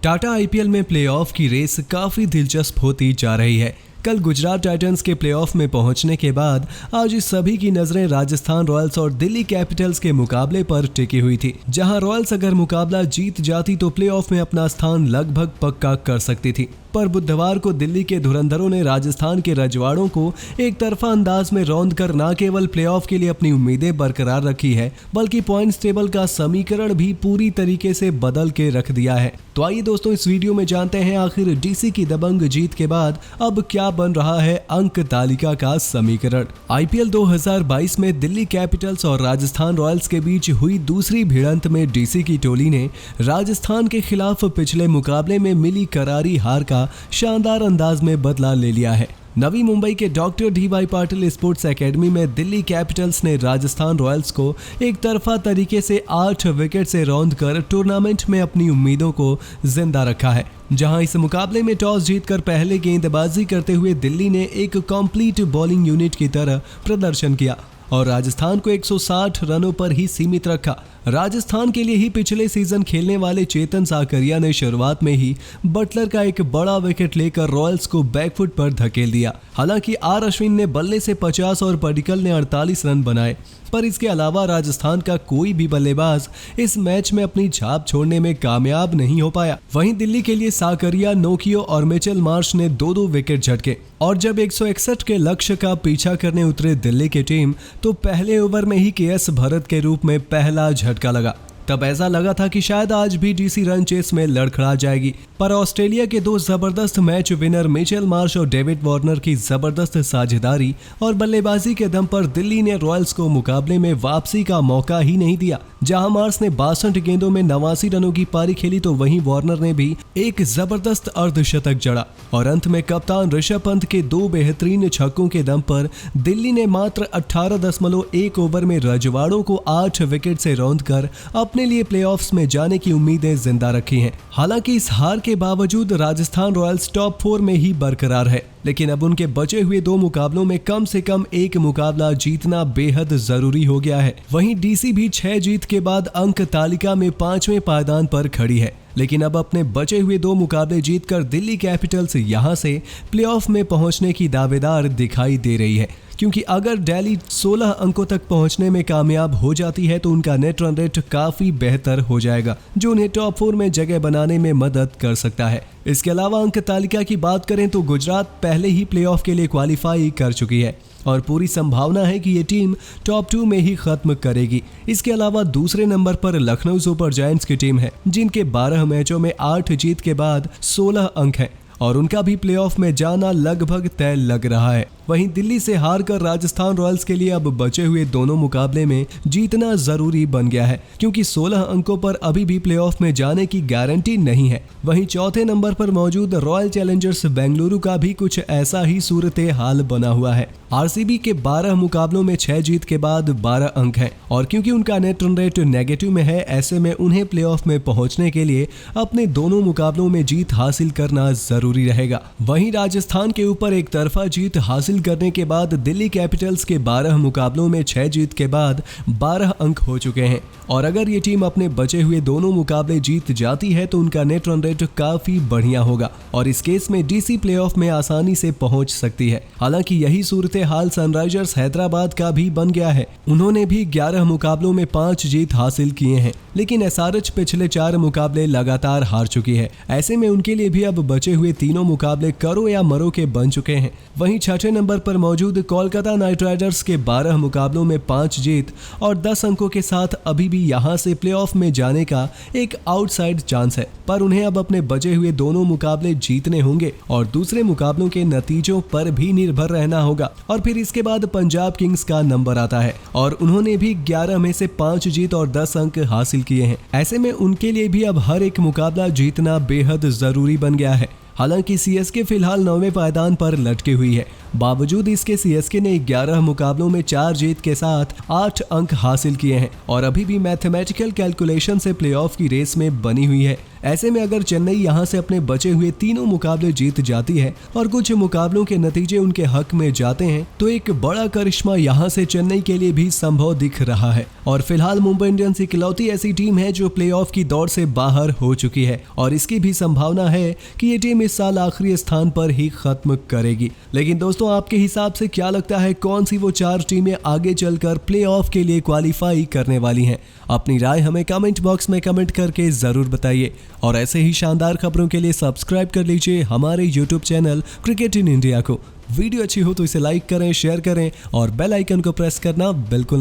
Tata IPL में playoff की race काफी दिलचस्प होती जा रही है। कल गुजरात टाइटंस के प्लेऑफ में पहुंचने के बाद आज सभी की नजरें राजस्थान रॉयल्स और दिल्ली कैपिटल्स के मुकाबले पर टिकी हुई थी, जहां रॉयल्स अगर मुकाबला जीत जाती तो प्लेऑफ में अपना स्थान लगभग पक्का कर सकती थी। पर बुधवार को दिल्ली के धुरंधरों ने राजस्थान के रजवाड़ों को एक तरफा अंदाज में रौंद कर न केवल प्लेऑफ के लिए अपनी उम्मीदें बरकरार रखी है, बल्कि पॉइंट्स टेबल का समीकरण भी पूरी तरीके से बदल के रख दिया है। तो आइए दोस्तों, इस वीडियो में जानते हैं आखिर डीसी की दबंग जीत के बाद अब क्या बन रहा है अंक तालिका का समीकरण। आईपीएल 2022 में दिल्ली कैपिटल्स और राजस्थान रॉयल्स के बीच हुई दूसरी भिड़ंत में डीसी की टोली ने राजस्थान के खिलाफ पिछले मुकाबले में मिली करारी हार का शानदार अंदाज में बदला ले लिया है। नवी मुंबई के doctor D.Y.. Patil sports academy में दिल्ली कैपिटल्स ने राजस्थान रॉयल्स को एक तरफा तरीके से 8 विकेट से रौंदकर टूर्नामेंट में अपनी उम्मीदों को जिंदा रखा है। जहां इस मुकाबले में टॉस जीतकर पहले गेंदबाजी करते हुए दिल्ली ने एक कंप्लीट बॉलिंग यूनिट की तरह प्रदर्शन किया और राजस्थान को 160 रनों पर ही सीमित रखा। राजस्थान के लिए ही पिछले सीजन खेलने वाले चेतन साकरिया ने शुरुआत में ही बटलर का एक बड़ा विकेट लेकर रॉयल्स को बैकफुट पर धकेल दिया। हालांकि आर अश्विन ने बल्ले से 50 और पडिक्कल ने 48 रन बनाए, पर इसके अलावा राजस्थान का कोई भी बल्लेबाज इस मैच में अपनी छाप छोड़ने में कामयाब नहीं हो पाया। वहीं दिल्ली के लिए साकरिया, नोकियो और मिचेल मार्श ने 2-2 विकेट झटके और जब 161 के लक्ष्य का पीछा करने उतरे दिल्ली की टीम तो पहले ओवर में ही के.एस. भरत के रूप में पहला झटका लगा। तब ऐसा लगा था कि शायद आज भी डीसी रन चेस में लड़खड़ा जाएगी, पर ऑस्ट्रेलिया के 2 जबरदस्त मैच विनर मिचेल मार्श और डेविड वार्नर की जबरदस्त साझेदारी और बल्लेबाजी के दम पर दिल्ली ने रॉयल्स को मुकाबले में वापसी का मौका ही नहीं दिया। जहां मार्श ने 62 गेंदों में 89 रनों की पारी खेली तो वहीं वार्नर ने भी एक जबरदस्त अर्धशतक जड़ा और अंत में कप्तान ऋषभ पंत के 2 बेहतरीन छक्कों के दम पर दिल्ली ने मात्र 18.1 ओवर में रजवाड़ों को 8 विकेट से रौंदकर अपने लिए प्लेऑफ्स में जाने की उम्मीदें जिंदा रखी हैं। हालांकि इस हार के बावजूद राजस्थान रॉयल्स टॉप 4 में ही बरकरार है, लेकिन अब उनके बचे हुए 2 मुकाबलों में कम से कम एक मुकाबला जीतना बेहद जरूरी हो गया है। वहीं डीसी भी 6 जीत के बाद अंक तालिका में 5वें पायदान पर खड़ी है, लेकिन अब अपने बचे हुए 2 मुकाबले जीतकर दिल्ली कैपिटल्स यहां से प्लेऑफ में पहुंचने की दावेदार दिखाई दे रही है, क्योंकि अगर दिल्ली 16 अंकों तक पहुंचने में कामयाब हो जाती है तो उनका नेट रन रेट काफी बेहतर हो जाएगा, जो उन्हें टॉप 4 में जगह बनाने में मदद कर सकता है। इसके अलावा अंक तालिका की बात करें तो गुजरात पहले ही प्लेऑफ के लिए क्वालिफाई कर चुकी है और पूरी संभावना है कि ये टीम टॉप 2 में ही खत्म करेगी। इसके अलावा दूसरे नंबर पर लखनऊ सुपर जायंट्स की टीम है, जिनके 12 मैचों में 8 जीत के बाद 16 अंक हैं और उनका भी प्लेऑफ में जाना लगभग तय लग रहा है। वहीं दिल्ली से हारकर राजस्थान रॉयल्स के लिए अब बचे हुए दोनों मुकाबले में जीतना जरूरी बन गया है, क्योंकि 16 अंकों पर अभी भी प्लेऑफ में जाने की गारंटी नहीं है। वहीं चौथे नंबर पर मौजूद रॉयल चैलेंजर्स बेंगलुरु का भी कुछ ऐसा ही सूरत हाल बना हुआ है। आरसीबी के 12 मुकाबलों में 6 जीत के बाद 12 अंक हैं और क्योंकि उनका नेट रन रेट नेगेटिव में है, ऐसे में उन्हें प्लेऑफ में पहुंचने के लिए अपने दोनों मुकाबलों में जीत हासिल करना जरूरी रहेगा। वहीं राजस्थान के ऊपर एक तरफा जीत हासिल करने के बाद दिल्ली कैपिटल्स के 12 मुकाबलों में 6 जीत के बाद 12 अंक हो चुके हैं और अगर ये टीम अपने बचे हुए दोनों मुकाबले जीत जाती है तो उनका नेट रन रेट काफी बढ़िया होगा और इस केस में डीसी प्लेऑफ में आसानी से पहुंच सकती है। हालांकि यही सूरत हाल सनराइजर्स हैदराबाद का भी बन गया है। उन्होंने भी 11 मुकाबलों में 5 जीत हासिल किए हैं, लेकिन एसआरएच पिछले 4 मुकाबले लगातार हार चुकी है। ऐसे में उनके लिए भी अब बचे हुए तीनों मुकाबले करो या मरो के बन चुके हैं। वहीं छठे नंबर पर मौजूद कोलकाता नाइट राइडर्स के 12 मुकाबलों में 5 जीत और 10 अंकों के साथ अभी भी यहां से प्लेऑफ में जाने का एक आउटसाइड चांस है, पर उन्हें अब अपने बचे हुए दोनों मुकाबले जीतने होंगे और दूसरे मुकाबलों के नतीजों पर भी निर्भर रहना होगा। और फिर इसके बाद पंजाब किंग्स का नंबर आता है और उन्होंने भी 11 में से 5 जीत और 10 अंक हासिल किए हैं। ऐसे में उनके लिए भी अब हर एक मुकाबला जीतना बेहद जरूरी बन गया है। हालांकि सीएसके फिलहाल 9वें पायदान पर लटकी हुई है। बावजूद इसके सीएसके ने 11 मुकाबलों में 4 जीत के साथ 8 अंक हासिल किए हैं और अभी भी मैथमेटिकल कैलकुलेशन से प्लेऑफ की रेस में बनी हुई है। ऐसे में अगर चेन्नई यहां से अपने बचे हुए तीनों मुकाबले जीत जाती है और कुछ मुकाबलों के नतीजे उनके हक में जाते हैं तो एक बड़ा करिश्मा यहां से चेन्नई के लिए भी संभव दिख रहा है। और फिलहाल मुंबई इंडियंस इकलौती ऐसी टीम है जो प्लेऑफ की दौड़ से बाहर हो चुकी है और इसकी भी संभावना है कि ये टीम इस साल आखिरी स्थान पर ही खत्म करेगी। लेकिन दोस्तों, आपके हिसाब से क्या लगता है कौन सी वो 4 टीमें आगे चलकर प्लेऑफ के लिए क्वालिफाई करने वाली हैं? अपनी राय हमें कमेंट बॉक्स में कमेंट करके जरूर बताइए और ऐसे ही शानदार खबरों के लिए सब्सक्राइब कर लीजिए हमारे YouTube channel cricket in India को। वीडियो अच्छी हो तो इसे लाइक करें, शेयर करें और बेल आइकन को प्रेस करना बिल्कुल ना